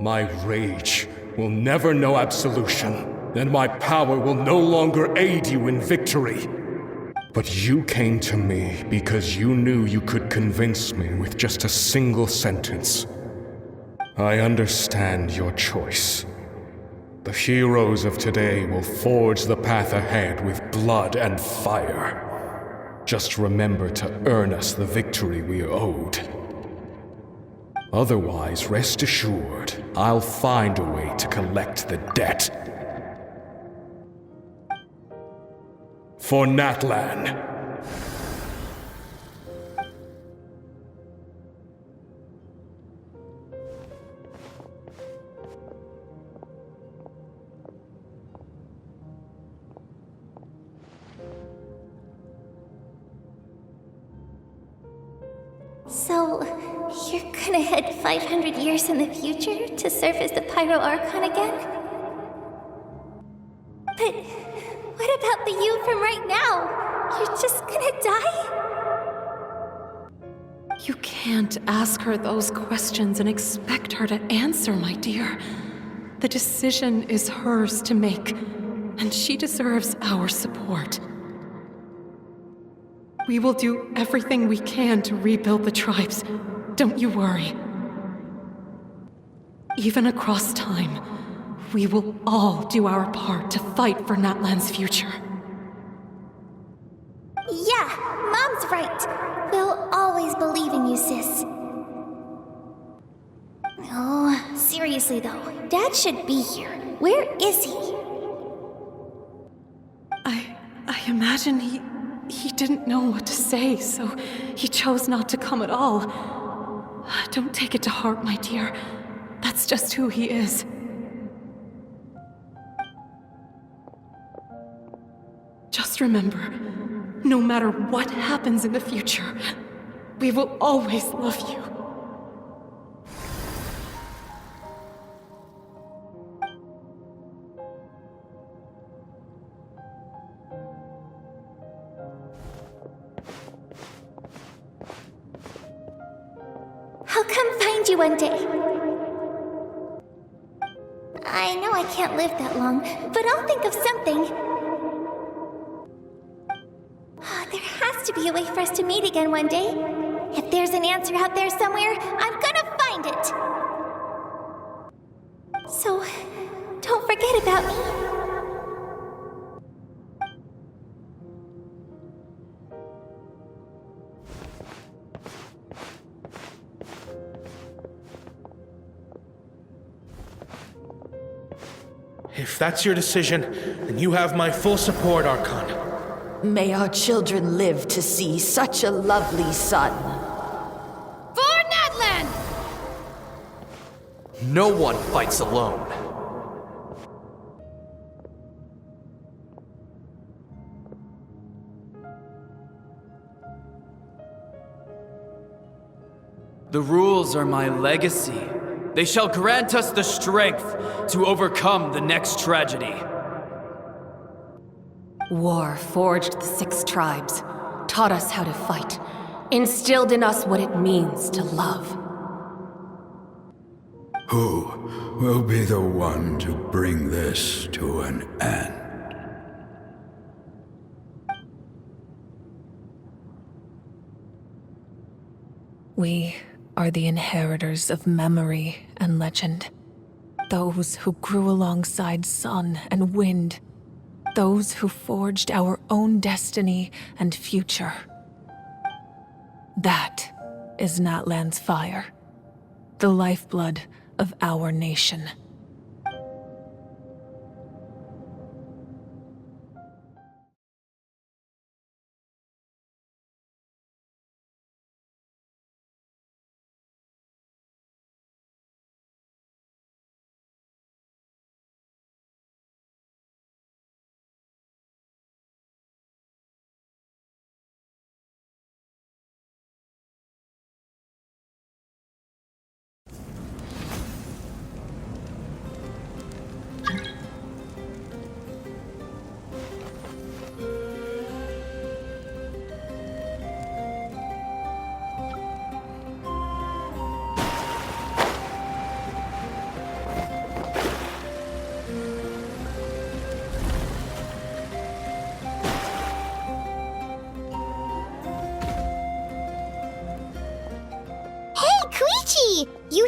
My rage will never know absolution, and my power will no longer aid you in victory. But you came to me because you knew you could convince me with just a single sentence. I understand your choice. The heroes of today will forge the path ahead with blood and fire. Just remember to earn us the victory we owed. Otherwise, rest assured, I'll find a way to collect the debt. For Natlan. So, you're gonna head 500 years in the future to serve as the Pyro Archon again? But what about the you from right now? You're just gonna die? You can't ask her those questions and expect her to answer, my dear. The decision is hers to make, and she deserves our support. We will do everything we can to rebuild the tribes. Don't you worry. Even across time, we will all do our part to fight for Natlan's future. Yeah, Mom's right. We'll always believe in you, sis. Oh, seriously though, Dad should be here. Where is he? I imagine he didn't know what to say, so he chose not to come at all. Don't take it to heart, my dear. That's just who he is. Just remember, no matter what happens in the future, we will always love you. I'll come find you one day. I know I can't live that long, but I'll think of something. There has to be a way for us to meet again one day. If there's an answer out there somewhere, I'm gonna find it. So, don't forget about me. If that's your decision, then you have my full support, Archon. May our children live to see such a lovely son. For Natlan! No one fights alone. The rules are my legacy. They shall grant us the strength to overcome the next tragedy. War forged the 6 tribes, taught us how to fight, instilled in us what it means to love. Who will be the one to bring this to an end? We are the inheritors of memory and legend. Those who grew alongside sun and wind. Those who forged our own destiny and future. That is Natlan's fire, the lifeblood of our nation.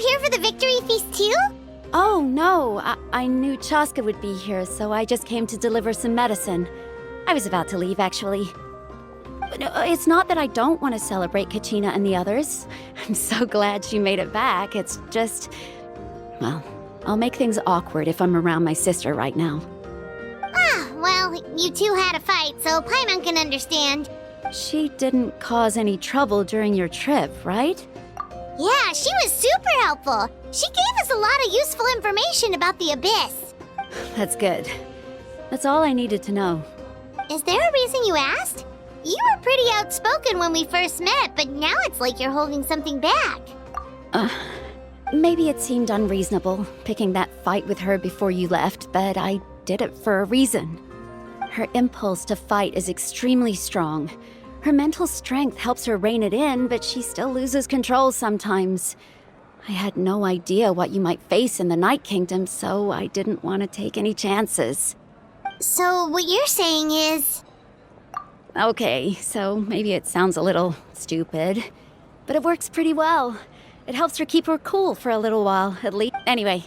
here for the victory feast too? Oh, no. I knew Chaska would be here, so I just came to deliver some medicine. I was about to leave, actually. It's not that I don't want to celebrate Kachina and the others. I'm so glad she made it back. It's just... well, I'll make things awkward if I'm around my sister right now. Ah, well, you two had a fight, so Paimon can understand. She didn't cause any trouble during your trip, right? Yeah, she was super helpful. She gave us a lot of useful information about the Abyss. That's good. That's all I needed to know. Is there a reason you asked? You were pretty outspoken when we first met, but now it's like you're holding something back. Maybe it seemed unreasonable, picking that fight with her before you left, but I did it for a reason. Her impulse to fight is extremely strong. Her mental strength helps her rein it in, but she still loses control sometimes. I had no idea what you might face in the Night Kingdom, so I didn't want to take any chances. So what you're saying is... Okay, so maybe it sounds a little stupid, but it works pretty well. It helps her keep her cool for a little while, at least. Anyway,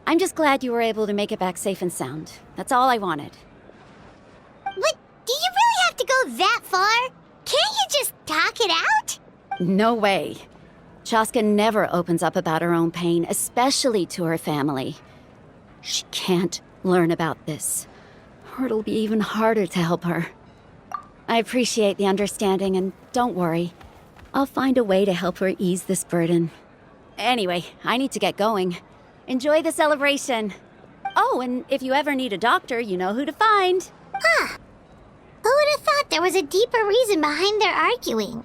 I'm just glad you were able to make it back safe and sound. That's all I wanted. What? Do you really have to go that far? Can't you just talk it out? No way. Chaska never opens up about her own pain, especially to her family. She can't learn about this, or it'll be even harder to help her. I appreciate the understanding, and don't worry. I'll find a way to help her ease this burden. Anyway, I need to get going. Enjoy the celebration. Oh, and if you ever need a doctor, you know who to find. Huh. Who would have thought there was a deeper reason behind their arguing?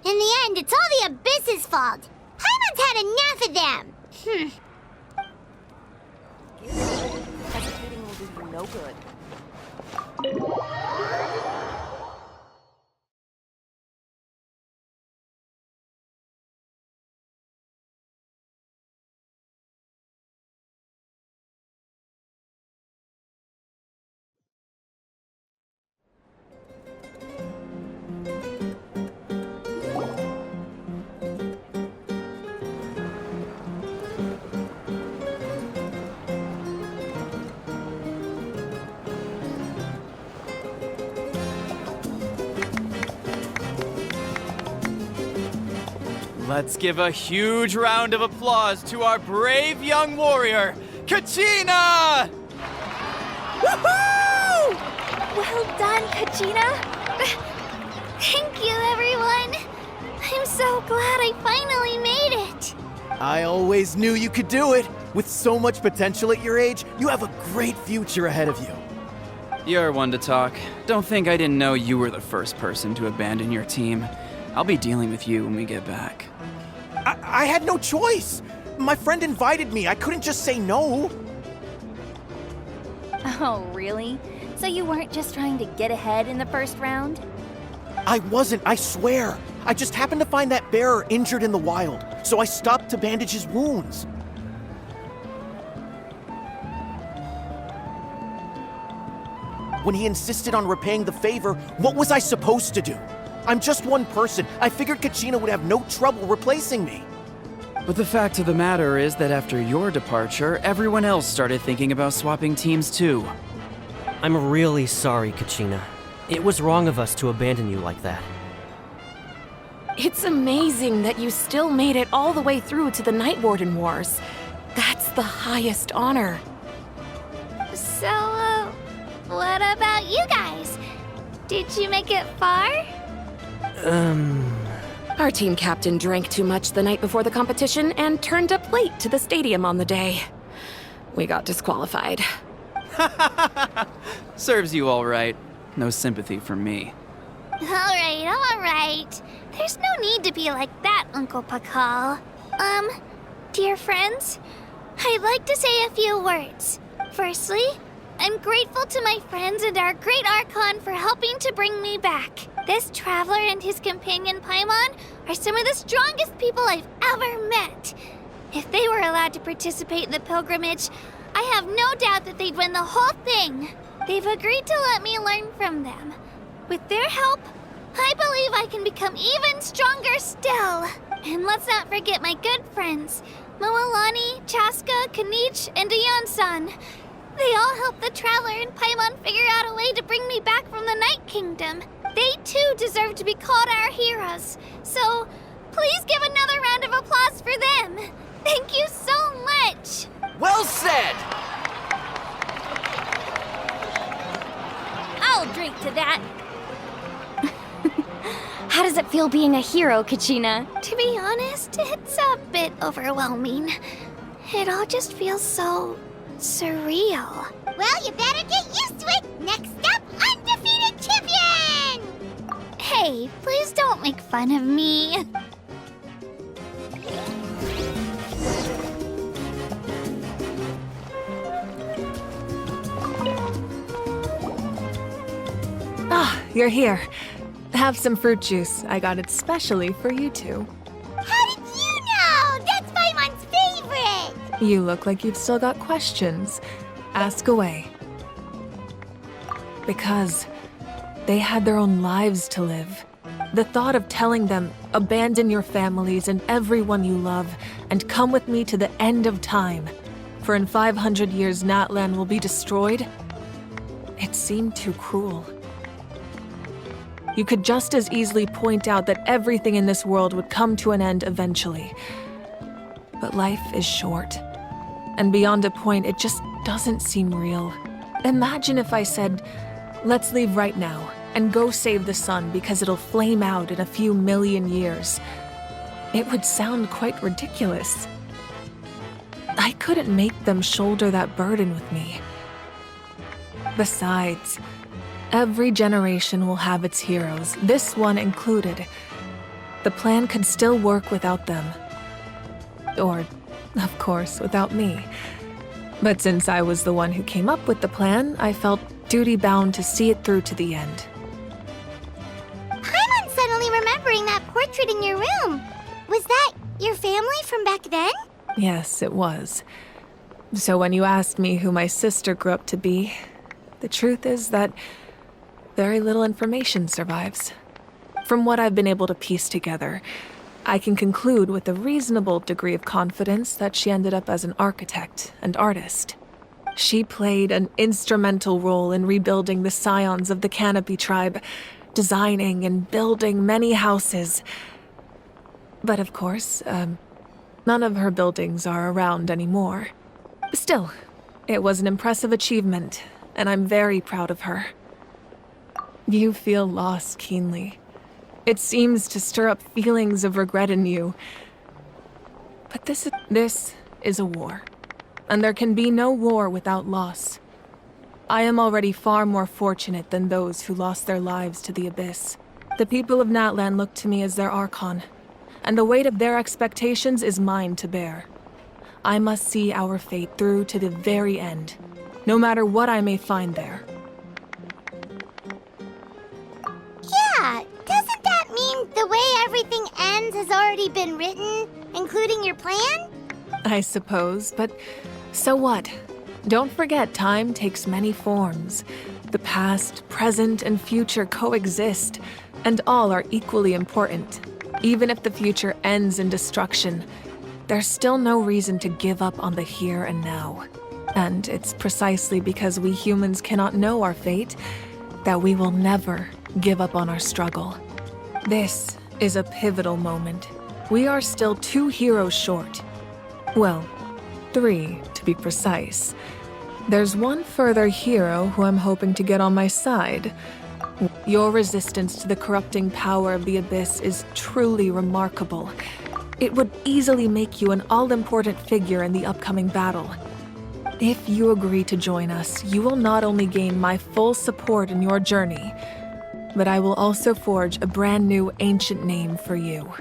In the end, it's all the Abyss's fault. Paimon's had enough of them. Hesitating will do you no good. Let's give a huge round of applause to our brave young warrior, Kachina! Woohoo! Well done, Kachina. Thank you, everyone. I'm so glad I finally made it. I always knew you could do it. With so much potential at your age, you have a great future ahead of you. You're one to talk. Don't think I didn't know you were the first person to abandon your team. I'll be dealing with you when we get back. I had no choice. My friend invited me. I couldn't just say no. Oh, really? So you weren't just trying to get ahead in the first round? I wasn't, I swear. I just happened to find that bearer injured in the wild, so I stopped to bandage his wounds. When he insisted on repaying the favor, what was I supposed to do? I'm just one person. I figured Kachina would have no trouble replacing me. But the fact of the matter is that after your departure, everyone else started thinking about swapping teams too. I'm really sorry, Kachina. It was wrong of us to abandon you like that. It's amazing that you still made it all the way through to the Night Warden Wars. That's the highest honor. So, what about you guys? Did you make it far? Our team captain drank too much the night before the competition and turned up late to the stadium on the day. We got disqualified. Serves you all right. No sympathy from me. All right. There's no need to be like that, Uncle Pakal. Dear friends, I'd like to say a few words. Firstly, I'm grateful to my friends and our great Archon for helping to bring me back. This traveler and his companion Paimon are some of the strongest people I've ever met. If they were allowed to participate in the pilgrimage, I have no doubt that they'd win the whole thing. They've agreed to let me learn from them. With their help, I believe I can become even stronger still. And let's not forget my good friends, Moalani, Chaska, Kanich, and Ayan-san. They all helped the Traveler and Paimon figure out a way to bring me back from the Night Kingdom. They too deserve to be called our heroes. So, please give another round of applause for them. Thank you so much. Well said! I'll drink to that. How does it feel being a hero, Kachina? To be honest, it's a bit overwhelming. It all just feels so surreal. Well, you better get used to it. Next up, undefeated champion! Hey, please don't make fun of me. Ah, you're here. Have some fruit juice. I got it specially for you two. How did you know? That's Paimon's favorite! You look like you've still got questions. Ask away. Because they had their own lives to live. The thought of telling them, abandon your families and everyone you love, and come with me to the end of time, for in 500 years Natlan will be destroyed, it seemed too cruel. You could just as easily point out that everything in this world would come to an end eventually. But life is short. And beyond a point, it just doesn't seem real. Imagine if I said, let's leave right now and go save the sun because it'll flame out in a few million years. It would sound quite ridiculous. I couldn't make them shoulder that burden with me. Besides, every generation will have its heroes, this one included. The plan could still work without them. Or, of course, without me. But since I was the one who came up with the plan, I felt duty-bound to see it through to the end. Paimon's suddenly remembering that portrait in your room. Was that your family from back then? Yes, it was. So when you asked me who my sister grew up to be, the truth is that very little information survives. From what I've been able to piece together, I can conclude with a reasonable degree of confidence that she ended up as an architect and artist. She played an instrumental role in rebuilding the scions of the Canopy tribe, designing and building many houses. But of course, none of her buildings are around anymore. Still, it was an impressive achievement, and I'm very proud of her. You feel loss keenly. It seems to stir up feelings of regret in you. But this is a war, and there can be no war without loss. I am already far more fortunate than those who lost their lives to the Abyss. The people of Natlan look to me as their Archon, and the weight of their expectations is mine to bear. I must see our fate through to the very end, no matter what I may find there. Yeah, doesn't that mean the way everything ends has already been written, including your plan? I suppose, but so what? Don't forget, time takes many forms. The past, present, and future coexist, and all are equally important. Even if the future ends in destruction, there's still no reason to give up on the here and now. And it's precisely because we humans cannot know our fate that we will never give up on our struggle. This is a pivotal moment. We are still 2 heroes short. Well, 3 to be precise. There's one further hero who I'm hoping to get on my side. Your resistance to the corrupting power of the Abyss is truly remarkable. It would easily make you an all-important figure in the upcoming battle. If you agree to join us, you will not only gain my full support in your journey, but I will also forge a brand new ancient name for you.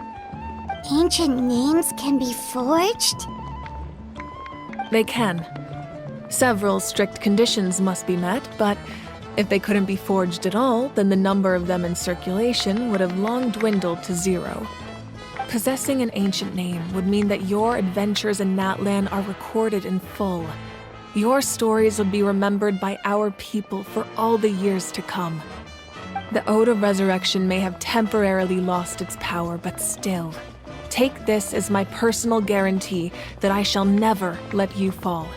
Ancient names can be forged? They can. Several strict conditions must be met, but if they couldn't be forged at all, then the number of them in circulation would have long dwindled to 0. Possessing an ancient name would mean that your adventures in Natlan are recorded in full. Your stories would be remembered by our people for all the years to come. The Ode of Resurrection may have temporarily lost its power, but still, Take this as my personal guarantee that I shall never let you fall.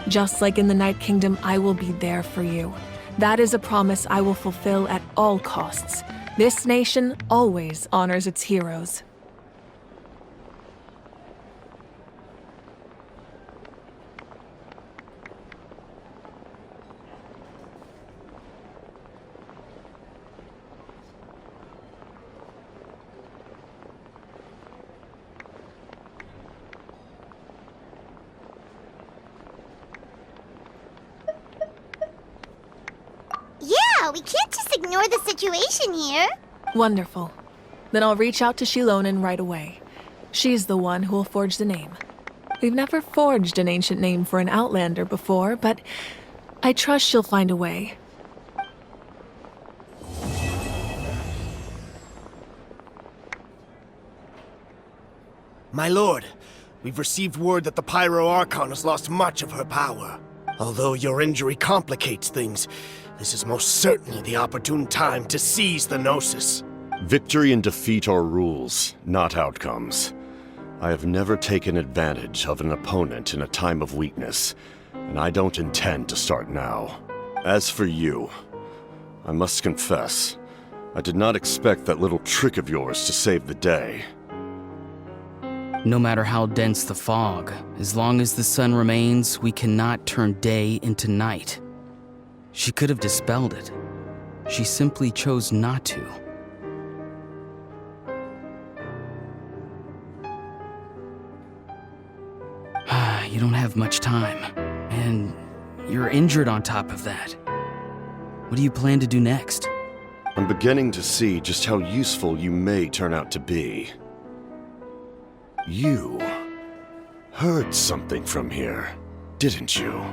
Just like in the Night Kingdom, I will be there for you. That is a promise I will fulfill at all costs. This nation always honors its heroes. Yeah, we can't just ignore the situation here. Wonderful. Then I'll reach out to Shilonen right away. She's the one who will forge the name. We've never forged an ancient name for an Outlander before, but I trust she'll find a way. My lord, we've received word that the Pyro Archon has lost much of her power. Although your injury complicates things, this is most certainly the opportune time to seize the Gnosis. Victory and defeat are rules, not outcomes. I have never taken advantage of an opponent in a time of weakness, and I don't intend to start now. As for you, I must confess, I did not expect that little trick of yours to save the day. No matter how dense the fog, as long as the sun remains, we cannot turn day into night. She could have dispelled it. She simply chose not to. You don't have much time, and you're injured on top of that. What do you plan to do next? I'm beginning to see just how useful you may turn out to be. You heard something from here, didn't you?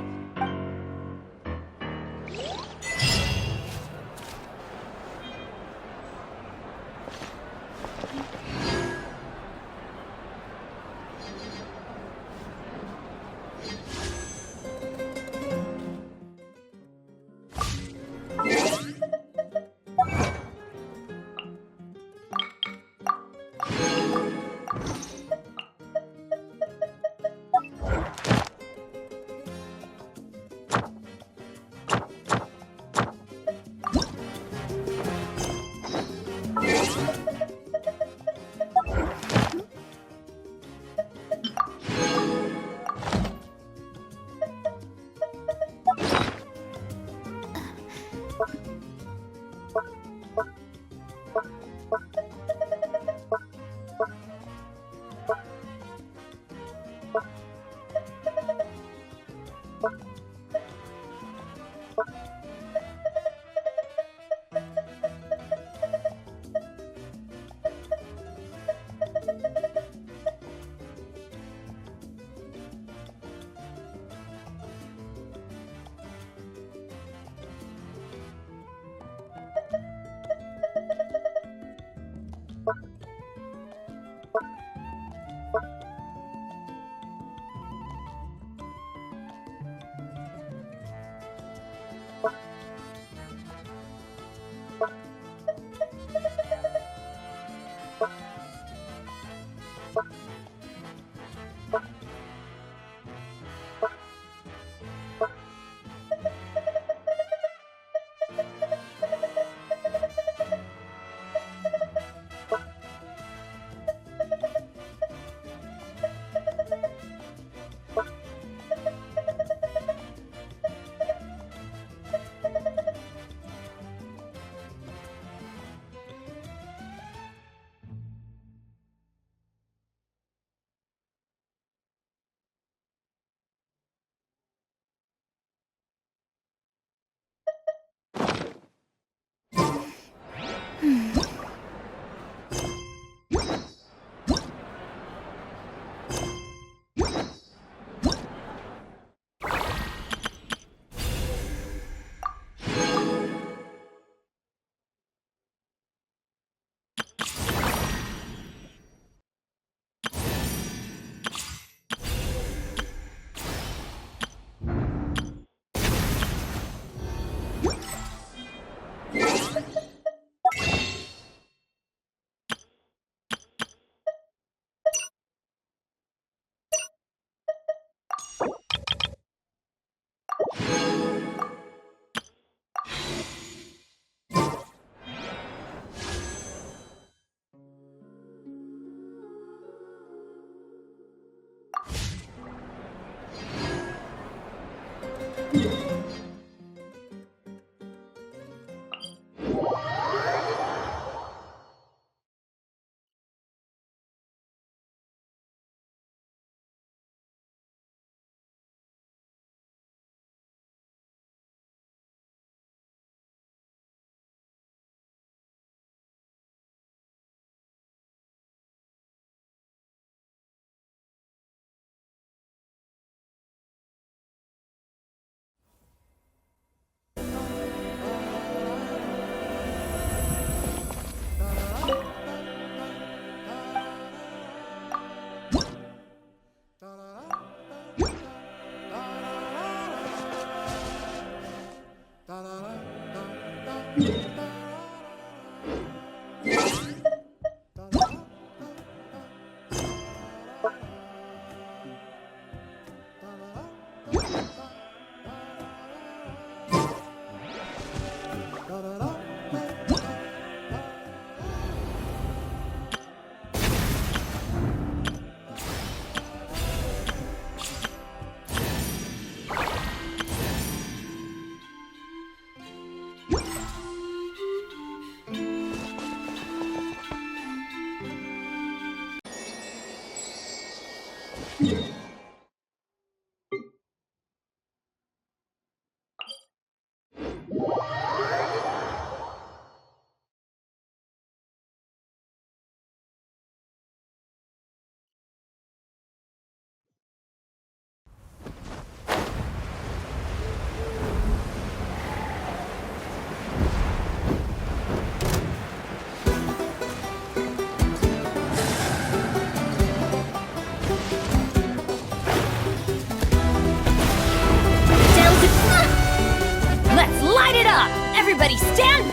Everybody stand!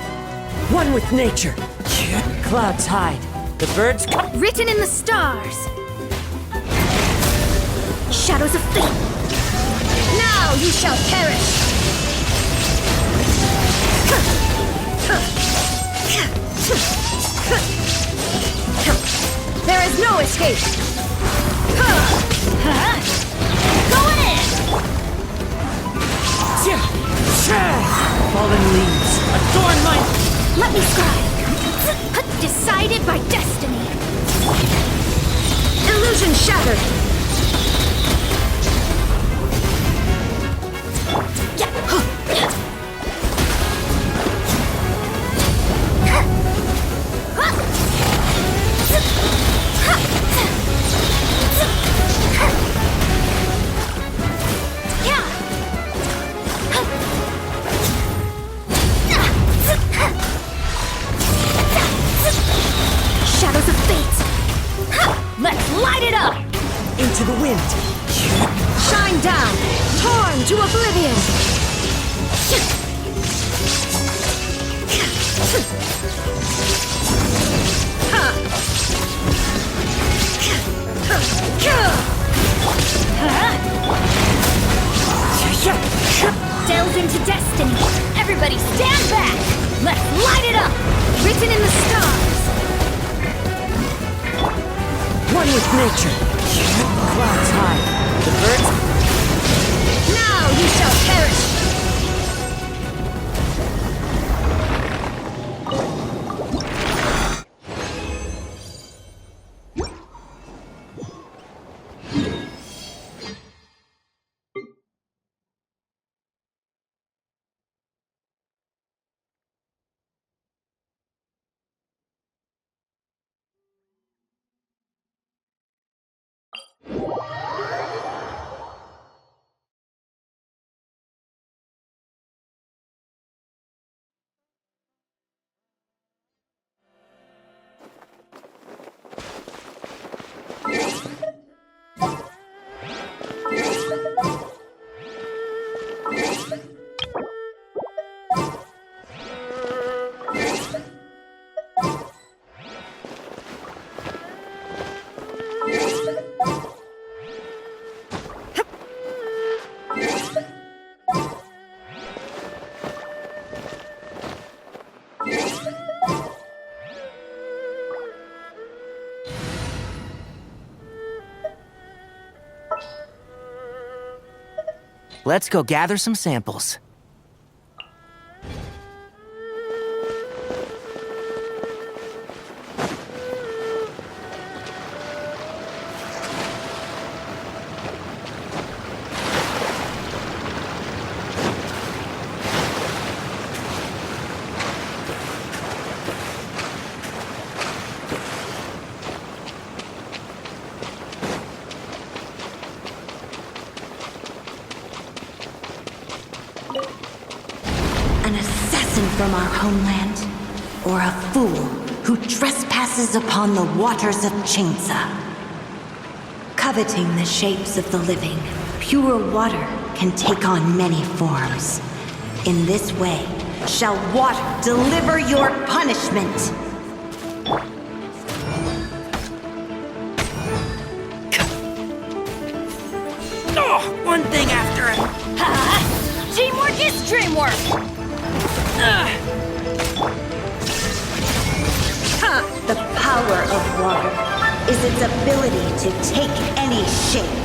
One with nature. Clouds hide. The birds come. Written in the stars. Shadows of fate. Now you shall perish. There is no escape. Going in! Fallen leaves. Adorn my... Let me scribe. Decided by destiny. Illusion shattered. Shadows of fate! Let's light it up! Into the wind. Shine down! Torn to oblivion! Delve into destiny! Everybody stand back! Let's light it up! Written in the stars! One with nature. Clouds high. The birds... Now you shall perish! Let's go gather some samples. An assassin from our homeland, or a fool who trespasses upon the waters of Chainsa. Coveting the shapes of the living, pure water can take on many forms. In this way, shall water deliver your punishment. One thing after it. Teamwork is dreamwork! The power of water is its ability to take any shape.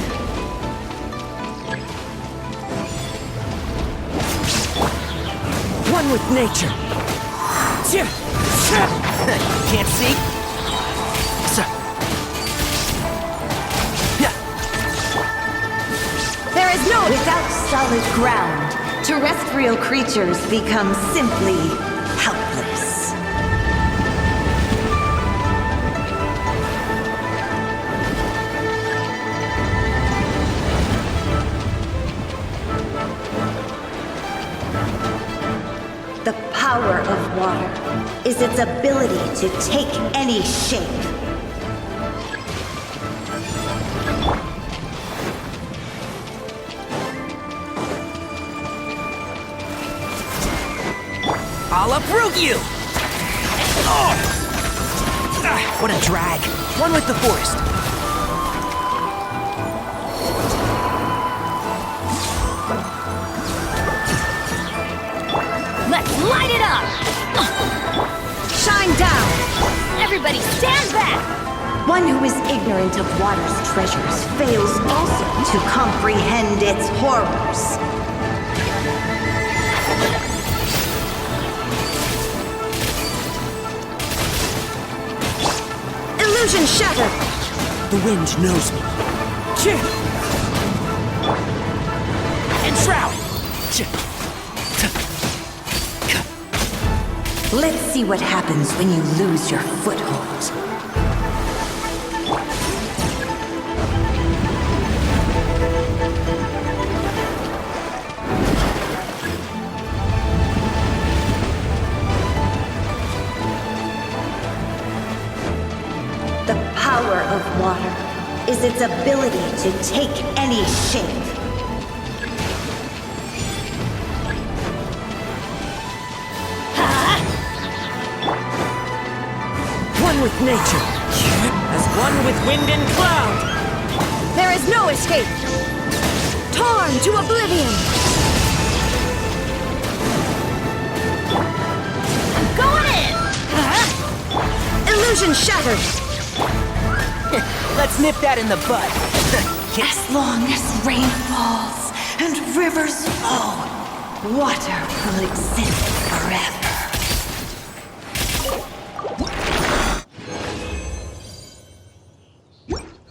One with nature. Can't see? There is no without solid ground. Terrestrial creatures become simply helpless. The power of water is its ability to take any shape. I'll uproot you! Oh! What a drag. One with the forest. Let's light it up! Shine down! Everybody stand back! One who is ignorant of water's treasures fails also to comprehend its horrors. Illusion shattered! The wind knows me. Enshroud! Let's see what happens when you lose your foothold. The power of water is its ability to take any shape. One with nature, as one with wind and cloud. There is no escape! Torn to oblivion! I'm going in! Illusion shattered! Let's nip that in the bud. As long as rain falls and rivers flow, water will exist forever.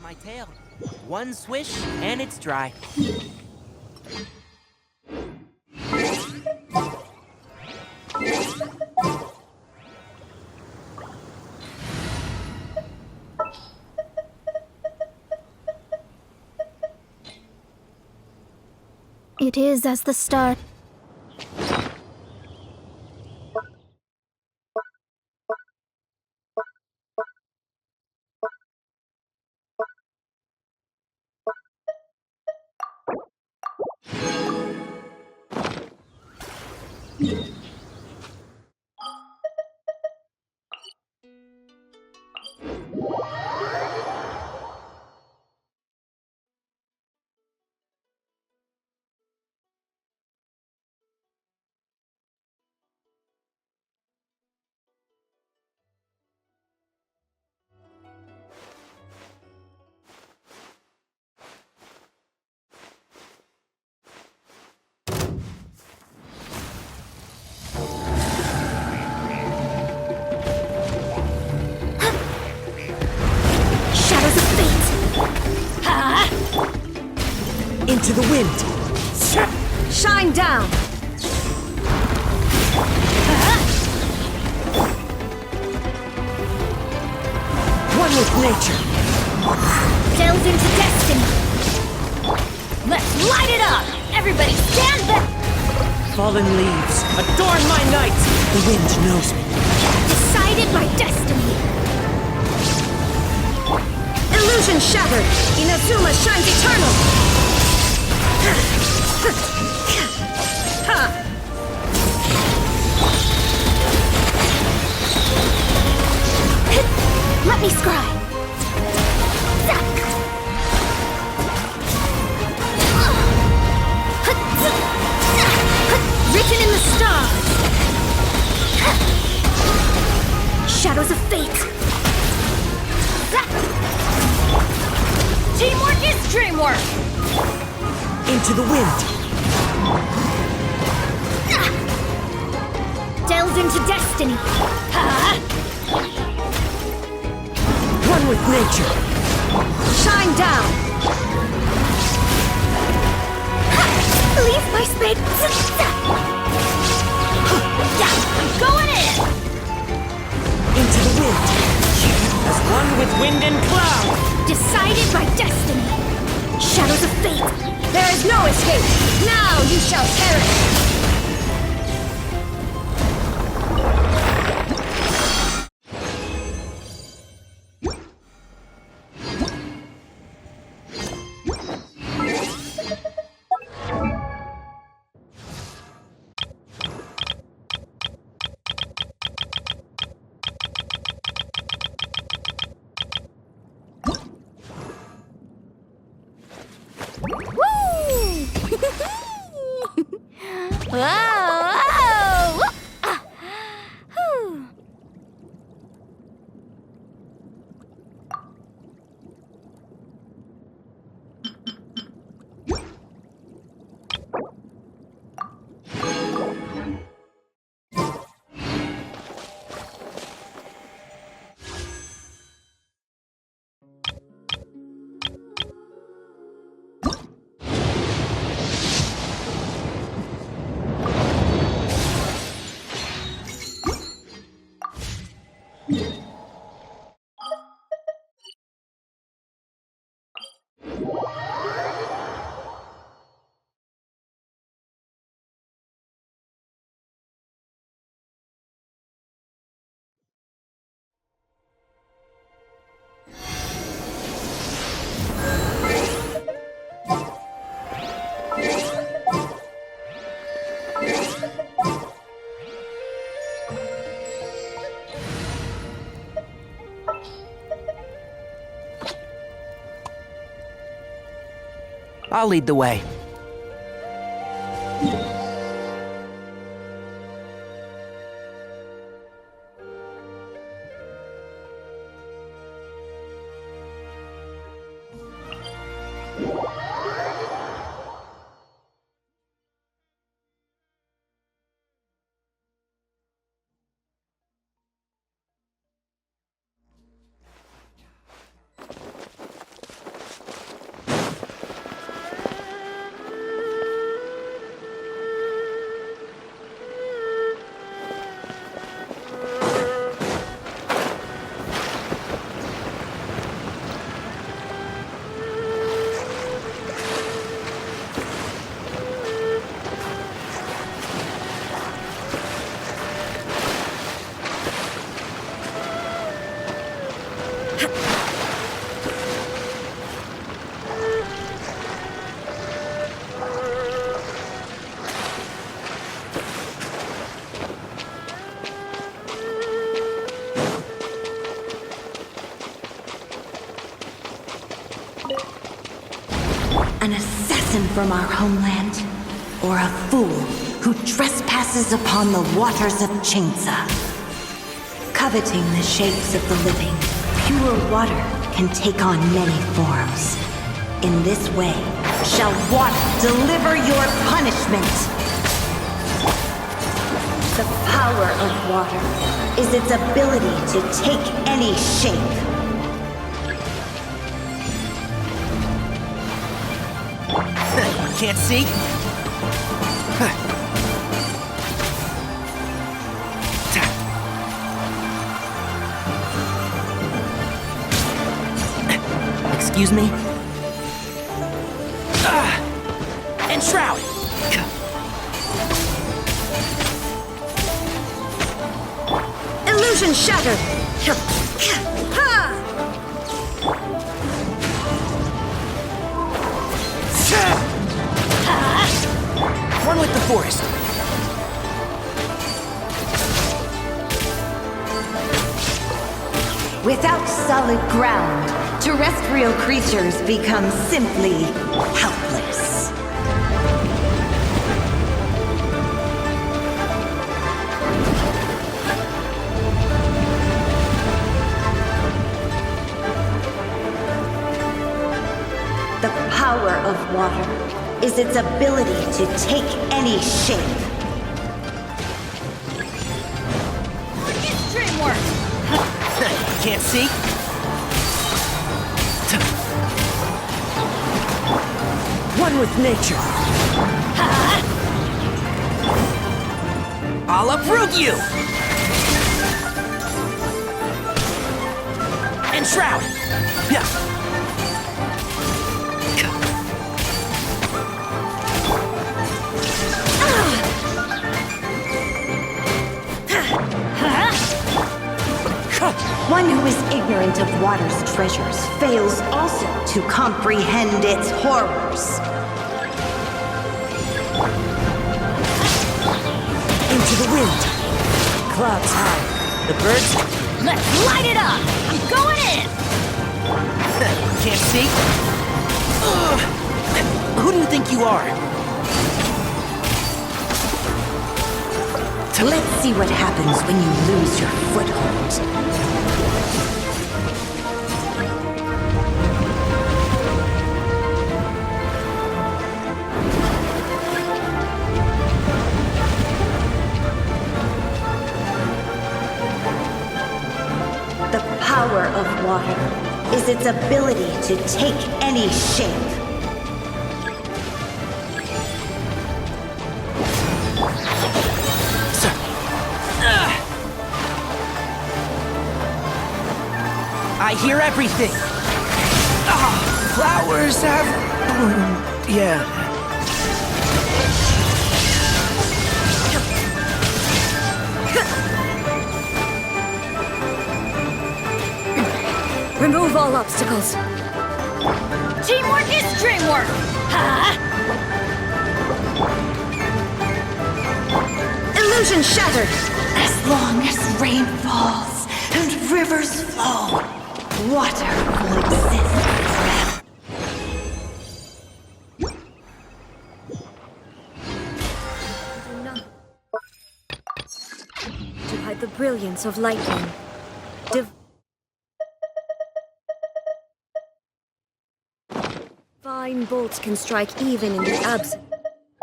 My tail. One swish and it's dry. It is as the star. Into the wind. Shine down! One with nature. Delve into destiny! Let's light it up! Everybody stand back! Fallen leaves, adorn my night! The wind knows me. Decided my destiny! Illusion shattered! Inazuma shines eternal! me scry! Written in the stars! Shadows of fate! Teamwork is dreamwork! Into the wind! Delve into destiny! One with nature! Shine down! Leave my space! I'm going in! Into the wind! As one with wind and cloud! Decided by destiny! Shadows of fate! There is no escape! Now you shall perish! I'll lead the way. An assassin from our homeland, or a fool who trespasses upon the waters of Chainsa. Coveting the shapes of the living, pure water can take on many forms. In this way, shall water deliver your punishment. The power of water is its ability to take any shape. Can't see? Excuse me? Enshroud! Illusion shattered! One with the forest. Without solid ground, terrestrial creatures become simply helpless. The power of water is its ability to take any shape. Dreamwork! Can't see? One with nature. I'll uproot you! And shroud! Yeah. One who is ignorant of water's treasures fails also to comprehend its horrors. Into the wind. Clouds high. The birds? Let's light it up! I'm going in! Can't see? Who do you think you are? Let's see what happens when you lose your foothold. The power of water is its ability to take any shape. I hear everything. Flowers have bloomed. Yeah. Remove all obstacles. Teamwork is dreamwork! Illusion shattered! As long as rain falls and rivers flow, water will exist forever. To hide the brilliance of lightning. Divine bolts can strike even in the absence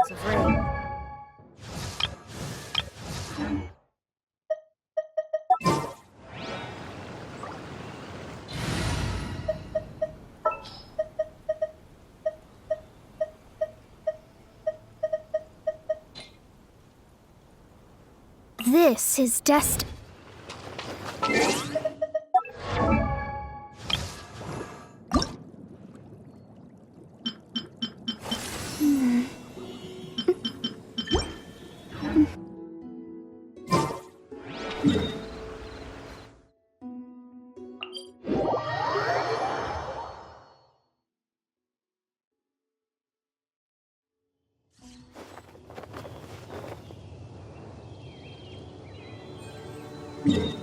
of rain. This is destiny. Mm-hmm.